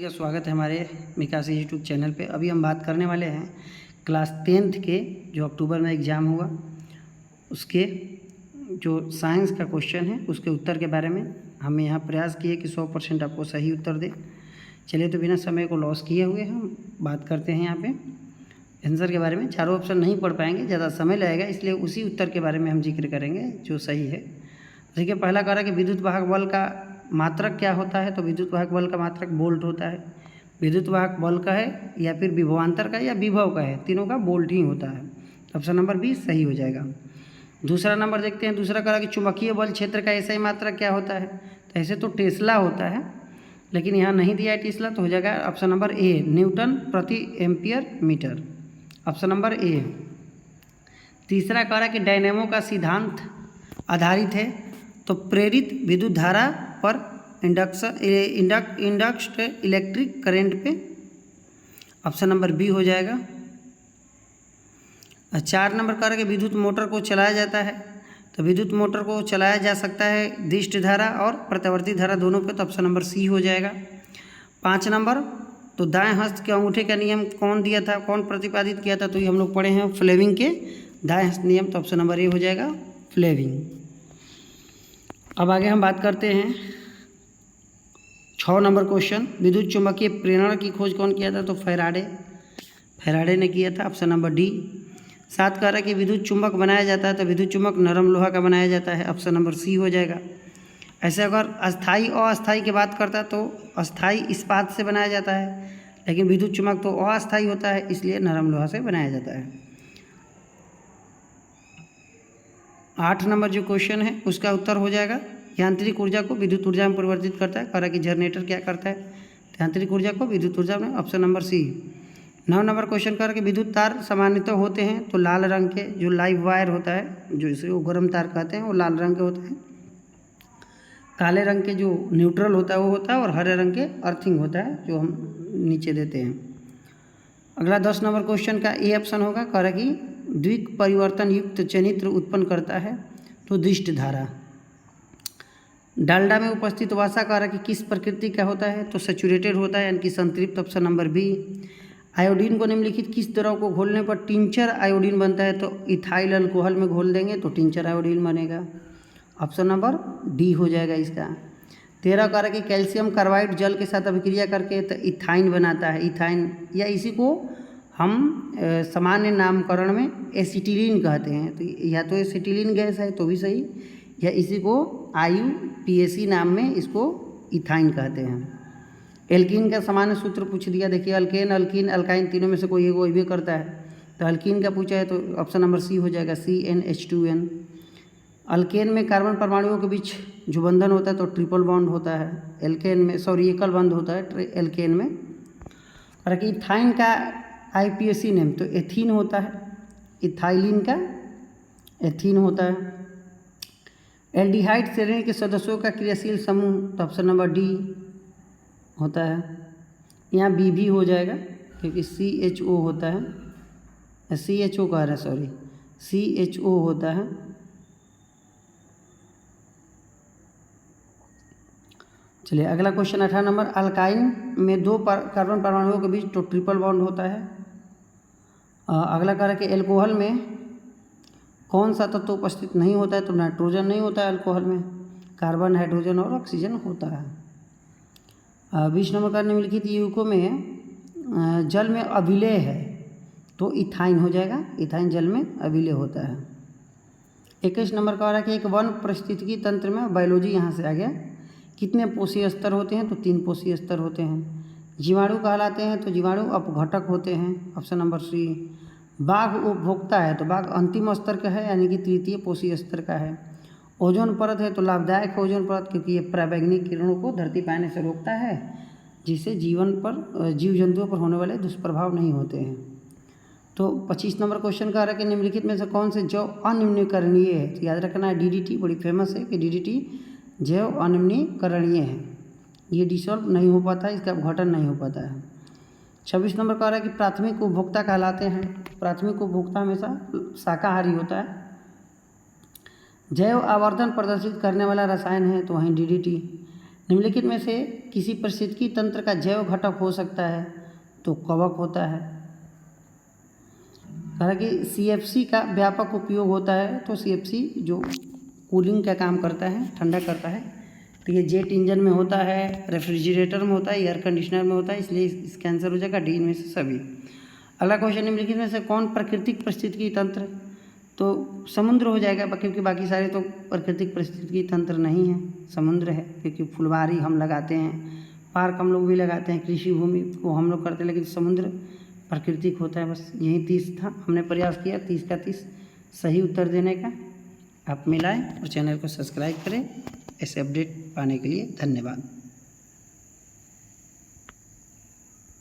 स्वागत है हमारे मिकासी यूट्यूब चैनल पे। अभी हम बात करने वाले हैं क्लास 10th के जो अक्टूबर में एग्ज़ाम हुआ उसके जो साइंस का क्वेश्चन है उसके उत्तर के बारे में हमें यहाँ प्रयास किए कि 100% आपको सही उत्तर दें। चलिए तो बिना समय को लॉस किए हुए हम बात करते हैं यहाँ पे आंसर के बारे में। चारों ऑप्शन नहीं पढ़ पाएंगे, ज़्यादा समय लगेगा, इसलिए उसी उत्तर के बारे में हम जिक्र करेंगे जो सही है। देखिए पहला कह रहा है कि विद्युत वाहक बल का मात्रक क्या होता है, तो विद्युत वाहक बल का मात्रक वोल्ट होता है। विद्युत वाहक बल का है या फिर विभवांतर का या विभव का है, तीनों का वोल्ट ही होता है। ऑप्शन नंबर बी सही हो जाएगा। दूसरा नंबर देखते हैं। दूसरा कह रहा कि चुंबकीय बल क्षेत्र का ऐसा ही मात्रक क्या होता है, तो ऐसे तो टेस्ला होता है, लेकिन यहाँ नहीं दिया है टेस्ला, तो हो जाएगा ऑप्शन नंबर ए न्यूटन प्रति ampere metre, option number A. तीसरा कह रहा कि डायनेमो का सिद्धांत आधारित है, तो प्रेरित विद्युत धारा पर इंडक्ट इलेक्ट्रिक करंट पे, ऑप्शन नंबर बी हो जाएगा। 4 नंबर कह रहा कि विद्युत मोटर को चलाया जाता है, तो विद्युत मोटर को चलाया जा सकता है दिष्ट धारा और प्रत्यावर्ती धारा दोनों पे, तो ऑप्शन नंबर सी हो जाएगा। 5 नंबर तो दाएं हस्त के अंगूठे का नियम कौन दिया था, कौन प्रतिपादित किया था, तो ये हम लोग पढ़े हैं फ्लेमिंग के दाएं हस्त नियम, तो ऑप्शन नंबर ए हो जाएगा फ्लेमिंग। अब आगे हम बात करते हैं 6 नंबर क्वेश्चन। विद्युत चुम्बकीय प्रेरण की खोज कौन किया था, तो फैराडे ने किया था, ऑप्शन नंबर डी। 7 कह रहा है कि विद्युत चुम्बक बनाया जाता है, तो विद्युत चुम्बक नरम लोहा का बनाया जाता है, ऑप्शन नंबर सी हो जाएगा। ऐसे अगर अस्थाई और अस्थाई की बात करता है तो अस्थाई इस्पात से बनाया जाता है, लेकिन विद्युत चुम्बक तो अस्थाई होता है, इसलिए नरम लोहा से बनाया जाता है। 8 नंबर जो क्वेश्चन है उसका उत्तर हो जाएगा यांत्रिक ऊर्जा को विद्युत ऊर्जा में परिवर्तित करता है। कह रहा कि जनरेटर क्या करता है, तो यांत्रिक ऊर्जा को विद्युत ऊर्जा में, option number C. 9 number question कह रहा कि विद्युत तार सामान्यतः होते हैं, तो लाल रंग के जो लाइव वायर होता है, जो इसे वो गर्म तार कहते हैं, वो लाल रंग के होते हैं। काले रंग के जो न्यूट्रल होता है वो होता है, और हरे रंग के अर्थिंग होता है जो हम नीचे देते हैं। अगला 10 नंबर क्वेश्चन का ए ऑप्शन होगा। कह रहा कि द्विक परिवर्तन युक्त चनित्र उत्पन्न करता है, तो दिष्ट धारा। डालडा में उपस्थित वसा कह रहा कि किस प्रकृति का होता है, तो सैचुरेटेड होता है, यानी कि संतृप्त, ऑप्शन नंबर बी। आयोडीन को निम्नलिखित किस द्रव को घोलने पर टिंचर आयोडीन बनता है, तो इथाइल अल्कोहल में घोल देंगे तो टिंचर आयोडीन बनेगा, ऑप्शन नंबर डी हो जाएगा इसका। 13 कह रहा कि कैल्शियम कार्बाइड जल के साथ अभिक्रिया करके तो इथाइन बनाता है, इथाइन, या इसी को हम सामान्य नामकरण में एसिटिलीन कहते हैं, तो या तो एसिटिलीन गैस है तो भी सही, या इसी को IUPAC नाम में इसको इथाइन कहते हैं। एल्कीन का सामान्य सूत्र पूछ दिया। देखिए अल्केन, अल्कीन, अल्काइन तीनों में से कोई एक वही भी करता है, तो अल्कीन का पूछा है तो ऑप्शन नंबर सी हो जाएगा CnH2n। अल्केन में कार्बन परमाणुओं के बीच जो बंधन होता है तो ट्रिपल बॉन्ड होता है, एल्केन में एकल बंध होता है एल्केन में। और कि इथाइन का IUPAC नेम तो एथीन होता है, इथाइलिन का एथीन होता है। एल्डिहाइड श्रेणी के सदस्यों का क्रियाशील समूह, तो ऑप्शन नंबर डी होता है। यहाँ बी भी हो जाएगा क्योंकि CHO होता है, CHO कह रहा है, सॉरी CHO होता है। चलिए अगला क्वेश्चन 18 नंबर। अल्काइन में 2 कार्बन परमाणुओं के बीच तो ट्रिपल बॉन्ड होता है। अगला कह रहा है कि अल्कोहल में कौन सा तत्व उपस्थित नहीं होता है, तो नाइट्रोजन नहीं होता है अल्कोहल में, कार्बन, हाइड्रोजन और ऑक्सीजन होता है। 20 नंबर का निम्नलिखित यौगिकों में जल में अविलेय है, तो इथाइन हो जाएगा, इथाइन जल में अविलेय होता है। 21 नंबर का आ रहा है कि एक वन पारिस्थितिकी तंत्र में, बायोलॉजी यहाँ से आ गया, कितने पोषीय स्तर होते हैं, तो 3 पोषीय स्तर होते हैं। जीवाणु कहलाते हैं, तो जीवाणु अपघटक होते हैं, ऑप्शन नंबर सी। बाघ उपभोक्ता है, तो बाघ अंतिम स्तर का है, यानी कि तृतीय पोषीय स्तर का है। ओजोन परत है, तो लाभदायक है ओजोन परत, क्योंकि ये पराबैंगनी किरणों को धरती पर आने से रोकता है, जिससे जीव जंतुओं पर होने वाले दुष्प्रभाव नहीं होते हैं। तो 25 नंबर क्वेश्चन का रहा है कि निम्नलिखित में से कौन से जैव अनिम्नीकरणीय है, तो याद रखना है DDT बड़ी फेमस है कि DDT जैव अनिम्नीकरणीय है, ये डिसॉल्व नहीं हो पाता है, इसका अपघटन नहीं हो पाता है। 26 नंबर कह रहा है कि प्राथमिक उपभोक्ता कहलाते हैं, प्राथमिक उपभोक्ता हमेशा शाकाहारी होता है। जैव आवर्धन प्रदर्शित करने वाला रसायन है, तो वहीं DDT। निम्नलिखित में से किसी पारिस्थितिकी तंत्र का जैव घटक हो सकता है तो कवक होता है। कहा कि CFC का व्यापक उपयोग होता है, तो CFC जो कूलिंग का काम करता है, ठंडा करता है, तो ये जेट इंजन में होता है, रेफ्रिजरेटर में होता है, एयर कंडीशनर में होता है, इसलिए इसका आंसर हो जाएगा डी में से सभी। अगला क्वेश्चन निम्नलिखित में से कौन प्राकृतिक पारिस्थितिकी तंत्र, तो समुद्र हो जाएगा, क्योंकि बाकी सारे तो प्राकृतिक पारिस्थितिकी तंत्र नहीं है, समुद्र है, क्योंकि फुलवारी हम लगाते हैं, पार्क हम लोग भी लगाते हैं, कृषि भूमि को हम लोग करते हैं, लेकिन समुद्र प्राकृतिक होता है। बस यही 30 था, हमने प्रयास किया 30 का 30 सही उत्तर देने का। आप मिलाएं और चैनल को सब्सक्राइब करें ऐसे अपडेट पाने के लिए। धन्यवाद।